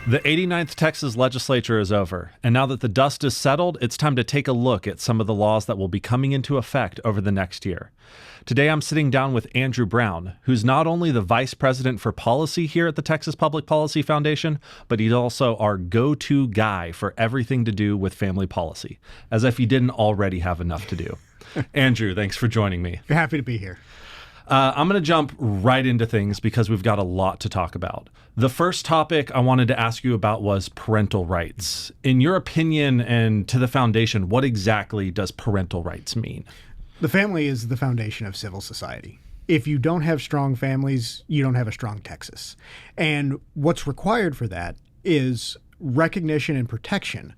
The 89th Texas Legislature is over, and now that the dust is settled, it's time to take a look at some of the laws that will be coming into effect over the next year. Today, I'm sitting down with Andrew Brown, who's not only the Vice President for Policy here at the Texas Public Policy Foundation, but he's also our go-to guy for everything to do with family policy, as if he didn't already have enough to do. Andrew, thanks for joining me. You're happy to be here. I'm going to jump right into things because we've got a lot to talk about. The first topic I wanted to ask you about was parental rights. In your opinion and to the foundation, what exactly does parental rights mean? The family is the foundation of civil society. If you don't have strong families, you don't have a strong Texas. And what's required for that is recognition and protection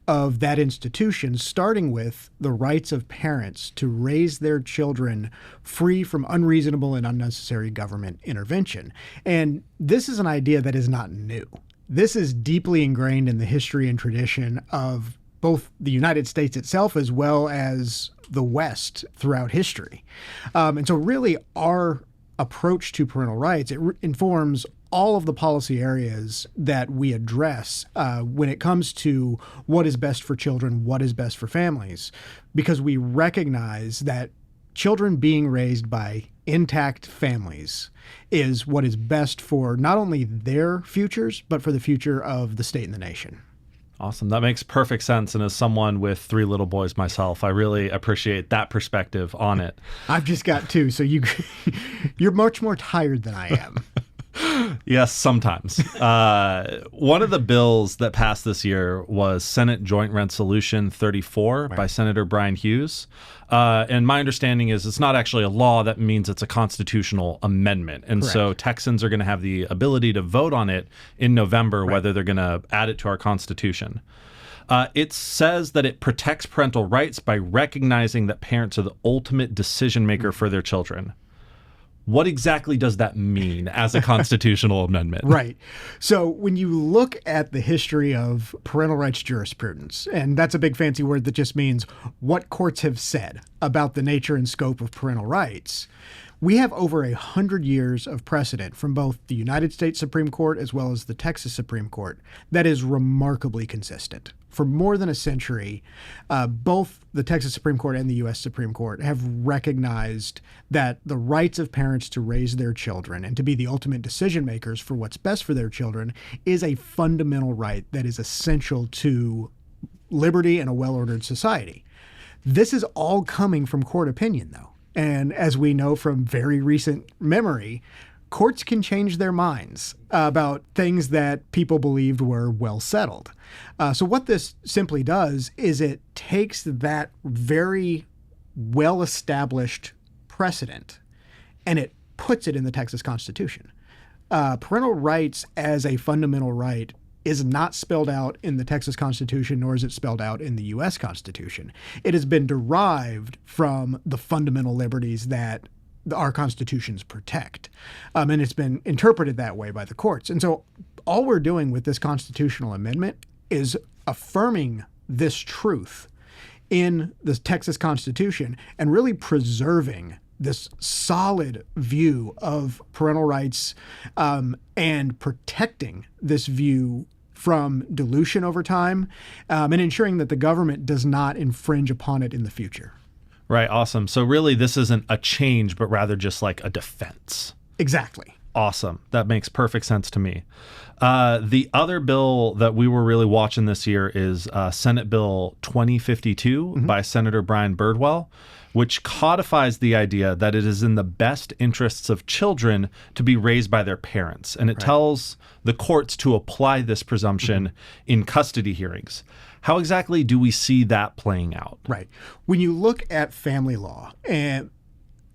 of that institution, starting with the rights of parents to raise their children free from unreasonable and unnecessary government intervention. And this is an idea that is not new. This is deeply ingrained in the history and tradition of both the United States itself as well as the West throughout history. And so really our approach to parental rights, it informs all of the policy areas that we address when it comes to what is best for children, what is best for families, because we recognize that children being raised by intact families is what is best for not only their futures, but for the future of the state and the nation. Awesome. That makes perfect sense. And as someone with 3 little boys myself, I really appreciate that perspective on it. I've just got 2, so you're much more tired than I am. Yes, sometimes. One of the bills that passed this year was Senate Joint Resolution 34 by Senator Brian Hughes. And my understanding is it's not actually a law. That means it's a constitutional amendment. And Correct. So Texans are going to have the ability to vote on it in November, whether they're going to add it to our Constitution. It says that it protects parental rights by recognizing that parents are the ultimate decision maker for their children. What exactly does that mean as a constitutional amendment? Right. So when you look at the history of parental rights jurisprudence, and that's a big fancy word that just means what courts have said about the nature and scope of parental rights, we have over 100 years of precedent from both the United States Supreme Court as well as the Texas Supreme Court that is remarkably consistent. For more than a century, both the Texas Supreme Court and the U.S. Supreme Court have recognized that the rights of parents to raise their children and to be the ultimate decision makers for what's best for their children is a fundamental right that is essential to liberty and a well-ordered society. This is all coming from court opinion, though. And as we know from very recent memory, courts can change their minds about things that people believed were well settled. So what this simply does is it takes that very well-established precedent and it puts it in the Texas Constitution. Parental rights as a fundamental right is not spelled out in the Texas Constitution, nor is it spelled out in the U.S. Constitution. It has been derived from the fundamental liberties that our constitutions protect. And it's been interpreted that way by the courts. And so all we're doing with this constitutional amendment is affirming this truth in the Texas Constitution and really preserving this solid view of parental rights and protecting this view from dilution over time and ensuring that the government does not infringe upon it in the future. Right. Awesome. So really, this isn't a change, but rather just like a defense. Exactly. Awesome. That makes perfect sense to me. The other bill that we were really watching this year is Senate Bill 2052 by Senator Brian Birdwell, which codifies the idea that it is in the best interests of children to be raised by their parents. And it tells the courts to apply this presumption in custody hearings. How exactly do we see that playing out? Right. When you look at family law, and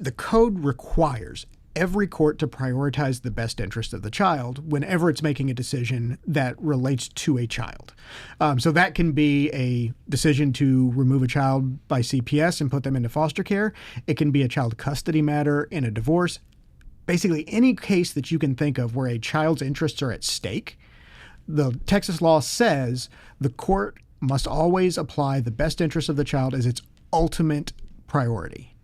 the code requires every court to prioritize the best interest of the child whenever it's making a decision that relates to a child. So that can be a decision to remove a child by CPS and put them into foster care. It can be a child custody matter in a divorce. Basically, any case that you can think of where a child's interests are at stake, the Texas law says the court must always apply the best interest of the child as its ultimate priority.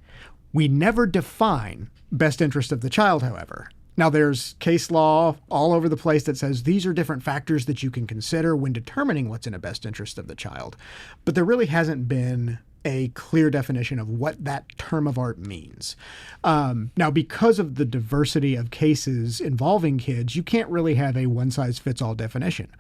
We never define best interest of the child, however. Now, there's case law all over the place that says these are different factors that you can consider when determining what's in the best interest of the child. But there really hasn't been a clear definition of what that term of art means. Now, because of the diversity of cases involving kids, you can't really have a one-size-fits-all definition.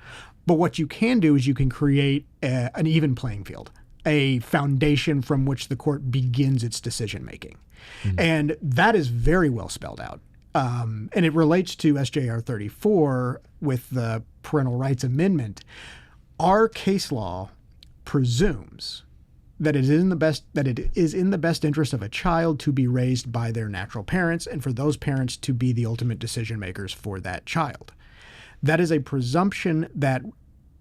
But what you can do is you can create an even playing field, a foundation from which the court begins its decision-making. Mm-hmm. And that is very well spelled out. And it relates to SJR 34 with the Parental Rights Amendment. Our case law presumes that it is in the best interest of a child to be raised by their natural parents and for those parents to be the ultimate decision makers for that child. That is a presumption that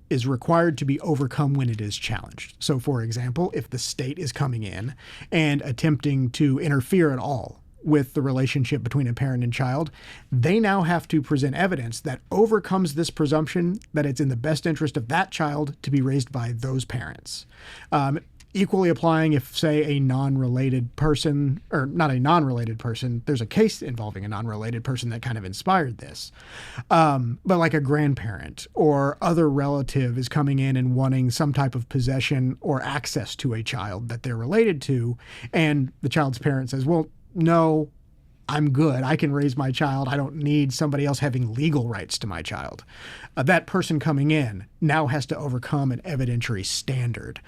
is required to be overcome when it is challenged. So, for example, if the state is coming in and attempting to interfere at all with the relationship between a parent and child, they now have to present evidence that overcomes this presumption that it's in the best interest of that child to be raised by those parents. Equally applying if, say, a non-related person, or not a non-related person, there's a case involving a non-related person that kind of inspired this. But like a grandparent or other relative is coming in and wanting some type of possession or access to a child that they're related to, and the child's parent says, well, no, I'm good. I can raise my child. I don't need somebody else having legal rights to my child. That person coming in now has to overcome an evidentiary standard.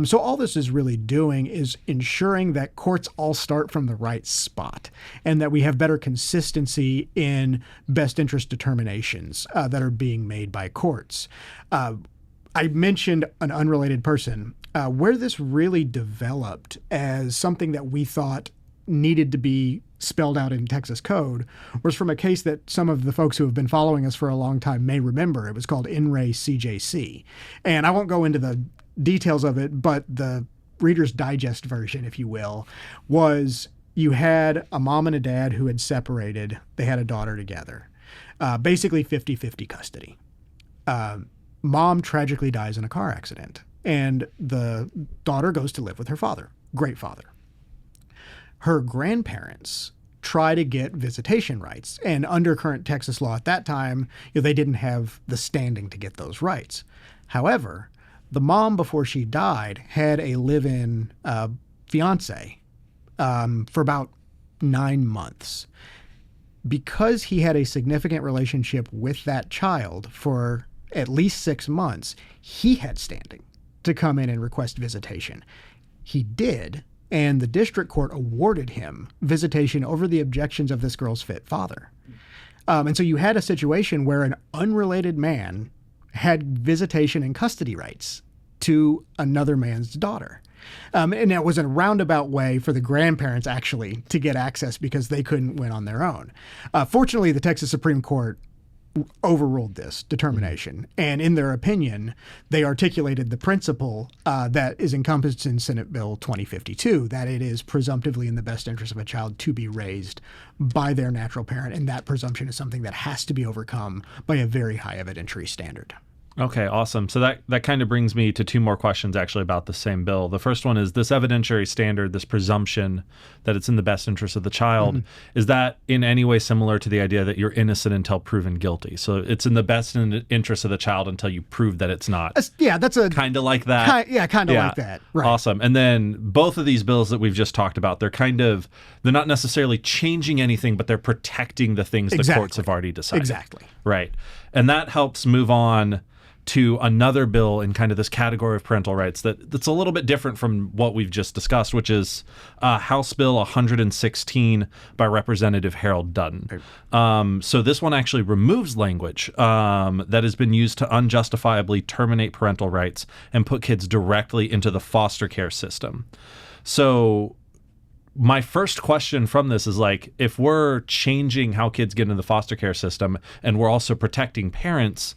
So all this is really doing is ensuring that courts all start from the right spot and that we have better consistency in best interest determinations that are being made by courts. I mentioned an unrelated person. Where this really developed as something that we thought needed to be spelled out in Texas code was from a case that some of the folks who have been following us for a long time may remember. It was called In Re CJC. And I won't go into the details of it, but the Reader's Digest version, if you will, was you had a mom and a dad who had separated. They had a daughter together, basically 50-50 custody. Mom tragically dies in a car accident, and the daughter goes to live with her father. Great father. Her grandparents try to get visitation rights. And under current Texas law at that time, they didn't have the standing to get those rights. However, the mom, before she died, had a live-in fiance for about 9 months. Because he had a significant relationship with that child for at least 6 months, he had standing to come in and request visitation. He did. And the district court awarded him visitation over the objections of this girl's fit father. And so you had a situation where an unrelated man had visitation and custody rights to another man's daughter. And it was a roundabout way for the grandparents actually to get access because they couldn't win on their own. Fortunately, the Texas Supreme Court overruled this determination. And in their opinion, they articulated the principle that is encompassed in Senate Bill 2052, that it is presumptively in the best interest of a child to be raised by their natural parent. And that presumption is something that has to be overcome by a very high evidentiary standard. Okay, awesome. So that kind of brings me to two more questions actually about the same bill. The first one is this evidentiary standard, this presumption that it's in the best interest of the child. Mm-hmm. Is that in any way similar to the idea that you're innocent until proven guilty? So it's in the best interest of the child until you prove that it's not. Yeah, that's a kind of like that. Kind of like that. Right. Awesome. And then both of these bills that we've just talked about, they're not necessarily changing anything, but they're protecting the things the courts have already decided. Exactly. Right. And that helps move on to another bill in kind of this category of parental rights that's a little bit different from what we've just discussed, which is House Bill 116 by Representative Harold Dutton. So this one actually removes language that has been used to unjustifiably terminate parental rights and put kids directly into the foster care system. So my first question from this is if we're changing how kids get into the foster care system and we're also protecting parents,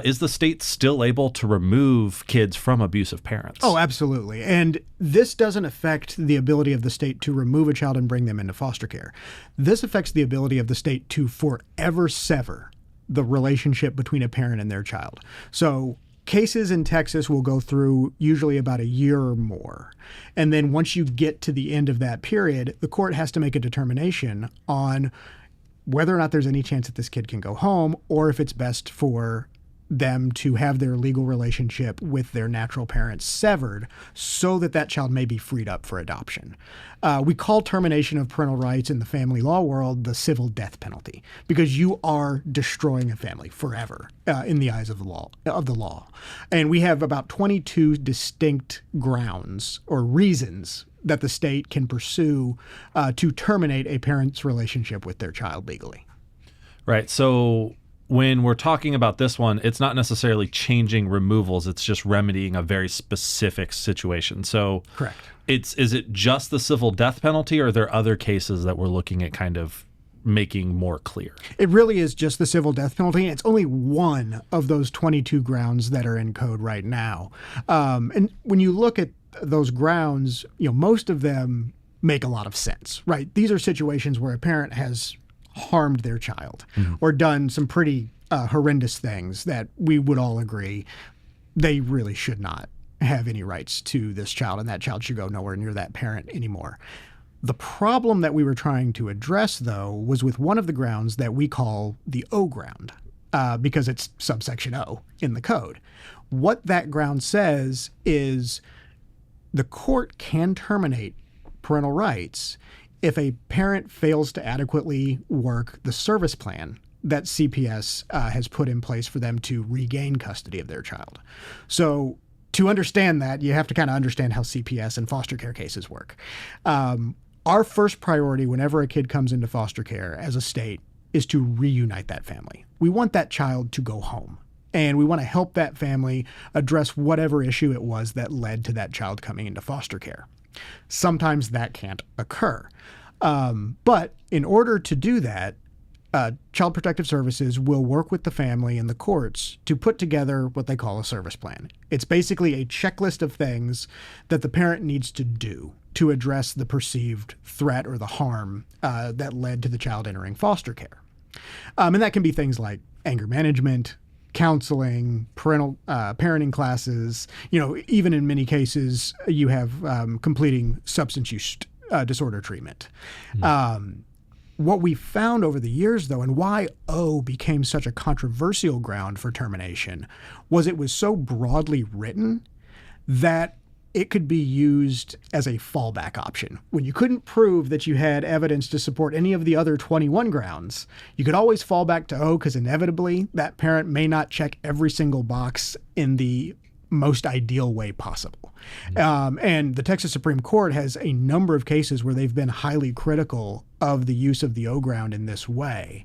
is the state still able to remove kids from abusive parents? Oh, absolutely. And this doesn't affect the ability of the state to remove a child and bring them into foster care. This affects the ability of the state to forever sever the relationship between a parent and their child. So cases in Texas will go through usually about a year or more. And then once you get to the end of that period, the court has to make a determination on whether or not there's any chance that this kid can go home, or if it's best for them to have their legal relationship with their natural parents severed so that that child may be freed up for adoption. We call termination of parental rights in the family law world the civil death penalty, because you are destroying a family forever in the eyes of the law. And we have about 22 distinct grounds or reasons that the state can pursue to terminate a parent's relationship with their child legally. Right. So when we're talking about this one, it's not necessarily changing removals. It's just remedying a very specific situation. So correct. Is it just the civil death penalty, or are there other cases that we're looking at kind of making more clear? It really is just the civil death penalty. It's only one of those 22 grounds that are in code right now. And when you look at those grounds, most of them make a lot of sense, right? These are situations where a parent has harmed their child or done some pretty horrendous things that we would all agree they really should not have any rights to this child, and that child should go nowhere near that parent anymore. The problem that we were trying to address, though, was with one of the grounds that we call the O ground, because it's subsection O in the code. What that ground says is the court can terminate parental rights if a parent fails to adequately work the service plan that CPS has put in place for them to regain custody of their child. So to understand that, you have to kind of understand how CPS and foster care cases work. Our first priority whenever a kid comes into foster care as a state is to reunite that family. We want that child to go home, and we want to help that family address whatever issue it was that led to that child coming into foster care. Sometimes that can't occur. But in order to do that, Child Protective Services will work with the family and the courts to put together what they call a service plan. It's basically a checklist of things that the parent needs to do to address the perceived threat or the harm that led to the child entering foster care. And that can be things like anger management, counseling, parenting classes. Even in many cases, you have completing substance use disorder treatment. What we found over the years, though, and why O became such a controversial ground for termination, was it was so broadly written that it could be used as a fallback option. When you couldn't prove that you had evidence to support any of the other 21 grounds, you could always fall back to O, because inevitably that parent may not check every single box in the most ideal way possible. And the Texas Supreme Court has a number of cases where they've been highly critical of the use of the O ground in this way.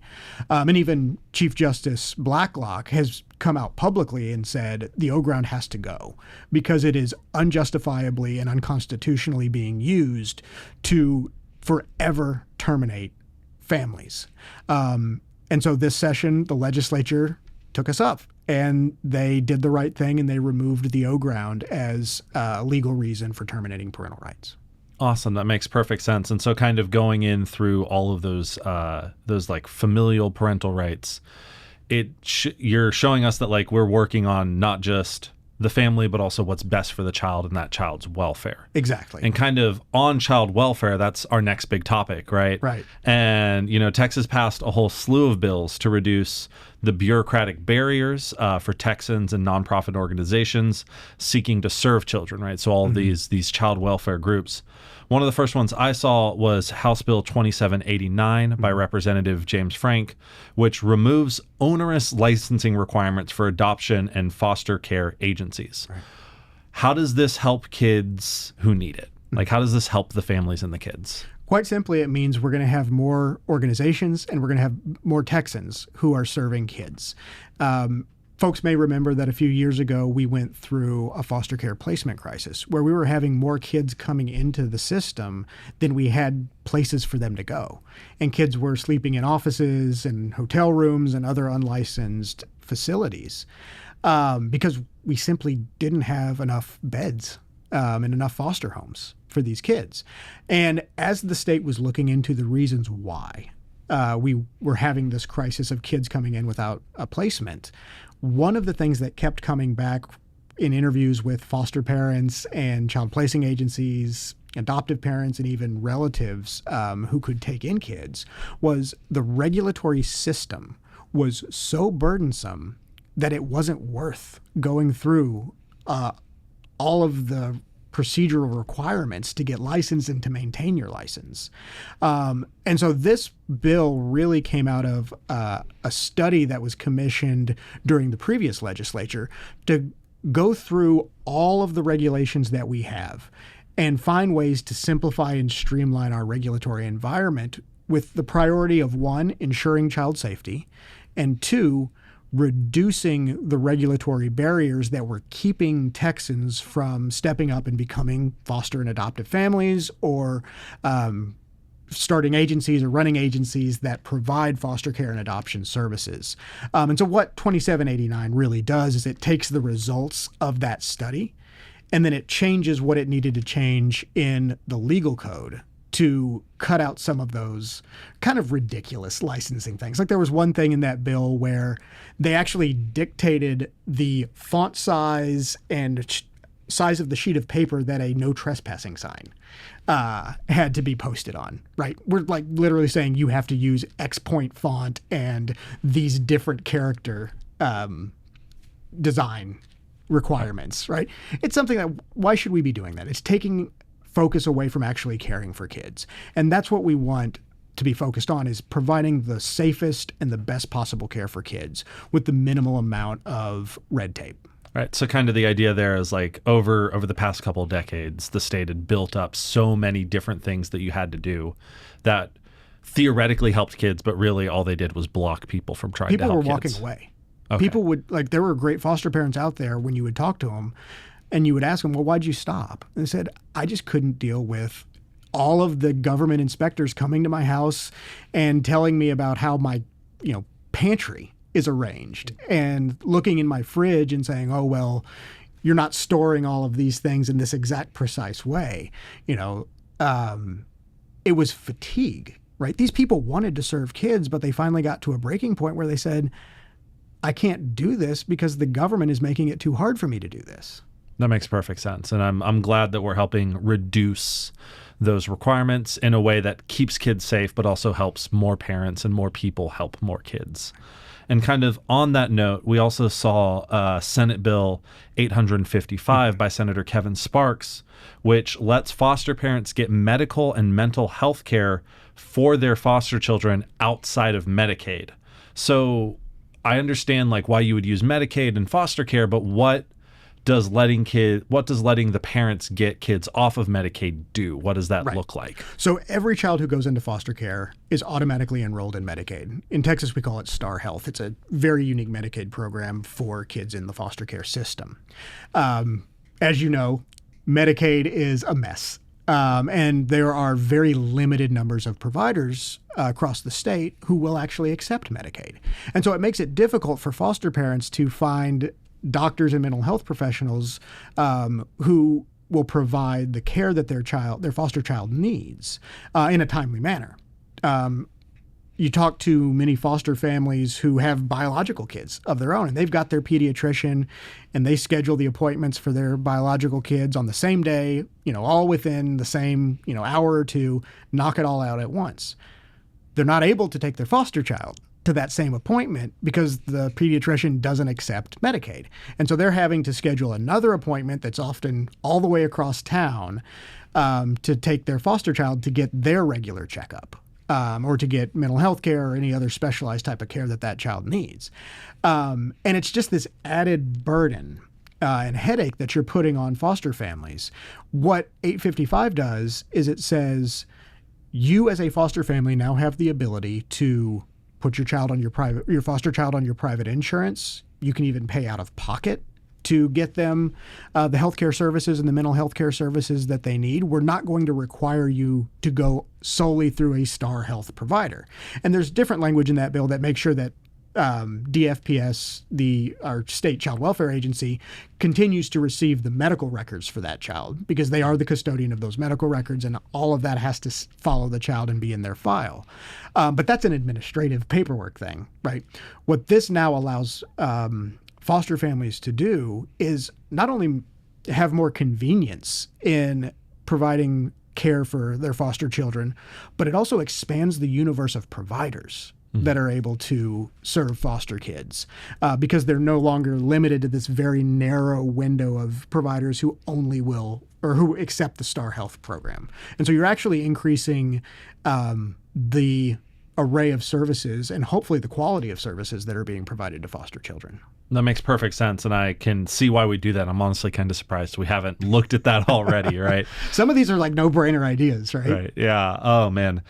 And even Chief Justice Blacklock has come out publicly and said the O ground has to go because it is unjustifiably and unconstitutionally being used to forever terminate families. And so this session, the legislature took us up, and they did the right thing, and they removed the O ground as a legal reason for terminating parental rights. Awesome. That makes perfect sense. And so kind of going in through all of those like familial parental rights, you're showing us that like we're working on not just the family, but also what's best for the child and that child's welfare. Exactly. And kind of on child welfare, that's our next big topic, right? Right. And, Texas passed a whole slew of bills to reduce the bureaucratic barriers for Texans and nonprofit organizations seeking to serve children, right? So all of these child welfare groups. One of the first ones I saw was House Bill 2789 by Representative James Frank, which removes onerous licensing requirements for adoption and foster care agencies. Right. How does this help kids who need it? Like, how does this help the families and the kids? Quite simply, it means we're going to have more organizations and we're going to have more Texans who are serving kids. Folks may remember that a few years ago, we went through a foster care placement crisis where we were having more kids coming into the system than we had places for them to go. And kids were sleeping in offices and hotel rooms and other unlicensed facilities because we simply didn't have enough beds and enough foster homes for these kids. And as the state was looking into the reasons why we were having this crisis of kids coming in without a placement, one of the things that kept coming back in interviews with foster parents and child placing agencies adoptive parents and even relatives who could take in kids, was the regulatory system was so burdensome that it wasn't worth going through all of the procedural requirements to get licensed and to maintain your license. And so this bill really came out of a study that was commissioned during the previous legislature to go through all of the regulations that we have and find ways to simplify and streamline our regulatory environment with the priority of, one, ensuring child safety, and two, reducing the regulatory barriers that were keeping Texans from stepping up and becoming foster and adoptive families or starting agencies or running agencies that provide foster care and adoption services. And so what 2789 really does is it takes the results of that study and then it changes what it needed to change in the legal code to cut out some of those kind of ridiculous licensing things. Like there was one thing in that bill where they actually dictated the font size and size of the sheet of paper that a no trespassing sign had to be posted on, right? We're like literally saying you have to use X point font and these different character design requirements, right? It's something that, why should we be doing that? It's taking focus away from actually caring for kids. And that's what we want to be focused on, is providing the safest and the best possible care for kids with the minimal amount of red tape. Right. So kind of the idea there is like over the past couple of decades, the state had built up so many different things that you had to do that theoretically helped kids, but really all they did was block people from trying to help kids. People were walking away. Okay. People would, like, there were great foster parents out there when you would talk to them and you would ask them, well, why'd you stop? And they said, I just couldn't deal with all of the government inspectors coming to my house and telling me about how my, pantry is arranged and looking in my fridge and saying, oh, well, you're not storing all of these things in this exact precise way. It was fatigue, right? These people wanted to serve kids, but they finally got to a breaking point where they said, I can't do this because the government is making it too hard for me to do this. That makes perfect sense. And I'm glad that we're helping reduce those requirements in a way that keeps kids safe, but also helps more parents and more people help more kids. And kind of on that note, we also saw Senate Bill 855 by Senator Kevin Sparks, which lets foster parents get medical and mental health care for their foster children outside of Medicaid. So I understand like why you would use Medicaid and foster care, but what does letting the parents get kids off of Medicaid do? What does that look like? So every child who goes into foster care is automatically enrolled in Medicaid. In Texas, we call it Star Health. It's a very unique Medicaid program for kids in the foster care system. As you know, Medicaid is a mess. And there are very limited numbers of providers across the state who will actually accept Medicaid. And so it makes it difficult for foster parents to find doctors and mental health professionals who will provide the care that their foster child needs in a timely manner. You talk to many foster families who have biological kids of their own, and they've got their pediatrician, and they schedule the appointments for their biological kids on the same day, all within the same, hour or two, knock it all out at once. They're not able to take their foster child to that same appointment because the pediatrician doesn't accept Medicaid. And so they're having to schedule another appointment that's often all the way across town to take their foster child to get their regular checkup. Or to get mental health care or any other specialized type of care that child needs. And it's just this added burden and headache that you're putting on foster families. What 855 does is it says you as a foster family now have the ability to put your foster child on your private insurance. You can even pay out of pocket to get them the healthcare services and the mental health care services that they need. We're not going to require you to go solely through a Star Health provider. And there's different language in that bill that makes sure that DFPS, our state child welfare agency, continues to receive the medical records for that child because they are the custodian of those medical records, and all of that has to follow the child and be in their file. But that's an administrative paperwork thing, right? What this now allows foster families to do is not only have more convenience in providing care for their foster children, but it also expands the universe of providers that are able to serve foster kids because they're no longer limited to this very narrow window of providers who only will or who accept the Star Health program. And so you're actually increasing the array of services and hopefully the quality of services that are being provided to foster children. That makes perfect sense, and I can see why we do that. I'm honestly kind of surprised we haven't looked at that already, right? Some of these are like no-brainer ideas, right? Right, yeah. Oh, man.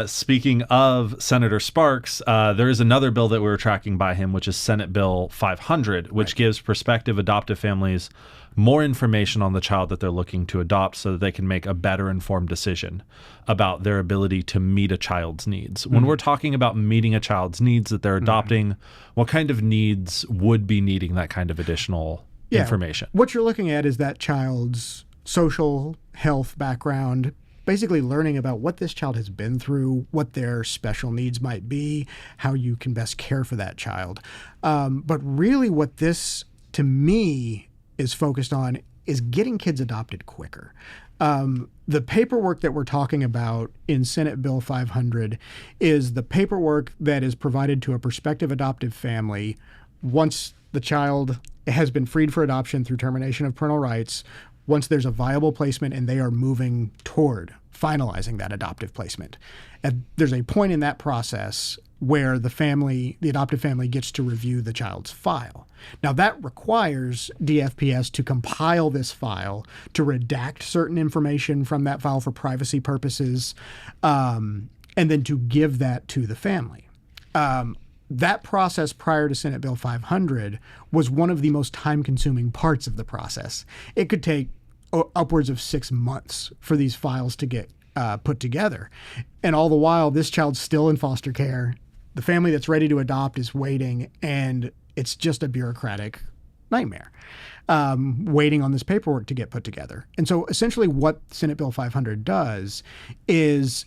Speaking of Senator Sparks, there is another bill that we were tracking by him, which is Senate Bill 500, which gives prospective adoptive families more information on the child that they're looking to adopt so that they can make a better informed decision about their ability to meet a child's needs. When we're talking about meeting a child's needs that they're adopting, what kind of needs would be needing that kind of additional information? What you're looking at is that child's social health background, basically learning about what this child has been through, what their special needs might be, how you can best care for that child. But really what this, to me, is focused on is getting kids adopted quicker. The paperwork that we're talking about in Senate Bill 500 is the paperwork that is provided to a prospective adoptive family once the child has been freed for adoption through termination of parental rights, once there's a viable placement and they are moving toward finalizing that adoptive placement. And there's a point in that process where the adoptive family gets to review the child's file. Now that requires DFPS to compile this file, to redact certain information from that file for privacy purposes, and then to give that to the family. That process prior to Senate Bill 500 was one of the most time-consuming parts of the process. It could take upwards of 6 months for these files to get put together. And all the while, this child's still in foster care. The family that's ready to adopt is waiting, and it's just a bureaucratic nightmare, waiting on this paperwork to get put together. And so essentially what Senate Bill 500 does is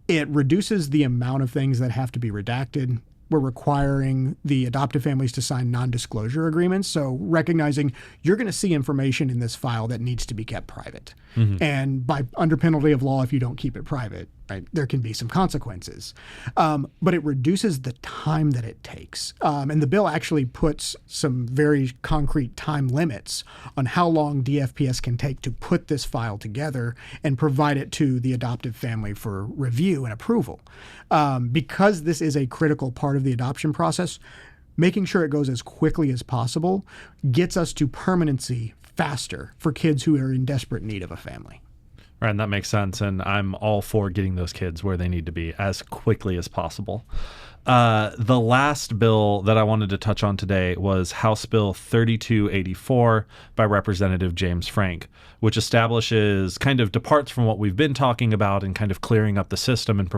it reduces the amount of things that have to be redacted. We're requiring the adoptive families to sign non-disclosure agreements. So recognizing you're going to see information in this file that needs to be kept private. And under penalty of law, if you don't keep it private, right, there can be some consequences. But it reduces the time that it takes. And the bill actually puts some very concrete time limits on how long DFPS can take to put this file together and provide it to the adoptive family for review and approval. Because this is a critical part of the adoption process, making sure it goes as quickly as possible gets us to permanency faster for kids who are in desperate need of a family. Right, and that makes sense. And I'm all for getting those kids where they need to be as quickly as possible. The last bill that I wanted to touch on today was House Bill 3284 by Representative James Frank, which departs from what we've been talking about and kind of clearing up the system and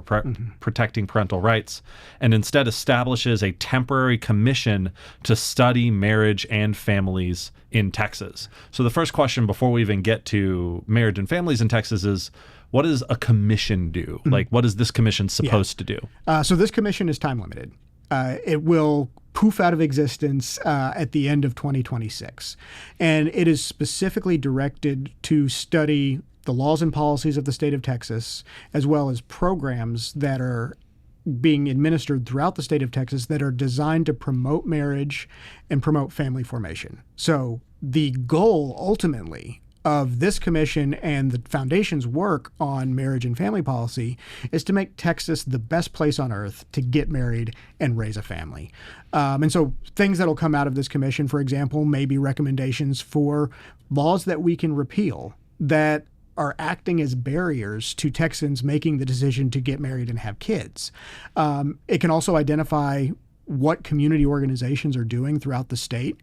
protecting parental rights, and instead establishes a temporary commission to study marriage and families in Texas. So the first question before we even get to marriage and families in Texas is, what does a commission do? Like, what is this commission supposed to do? So this commission is time limited. It will poof out of existence at the end of 2026. And it is specifically directed to study the laws and policies of the state of Texas, as well as programs that are being administered throughout the state of Texas that are designed to promote marriage and promote family formation. So the goal ultimately of this commission and the foundation's work on marriage and family policy is to make Texas the best place on earth to get married and raise a family. And so things that'll come out of this commission, for example, may be recommendations for laws that we can repeal that are acting as barriers to Texans making the decision to get married and have kids. It can also identify what community organizations are doing throughout the state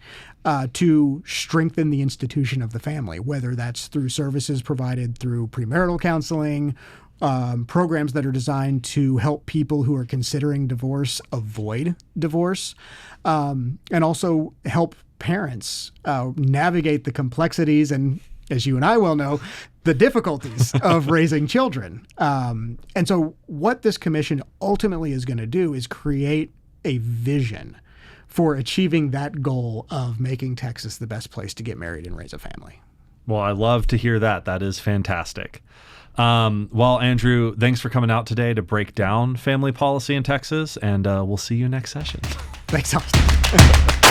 to strengthen the institution of the family, whether that's through services provided through premarital counseling, programs that are designed to help people who are considering divorce avoid divorce, and also help parents navigate the complexities and, as you and I well know, the difficulties of raising children. And so what this commission ultimately is going to do is create a vision for achieving that goal of making Texas the best place to get married and raise a family. Well, I love to hear that. That is fantastic. Well, Andrew, thanks for coming out today to break down family policy in Texas, and we'll see you next session. Thanks, Austin.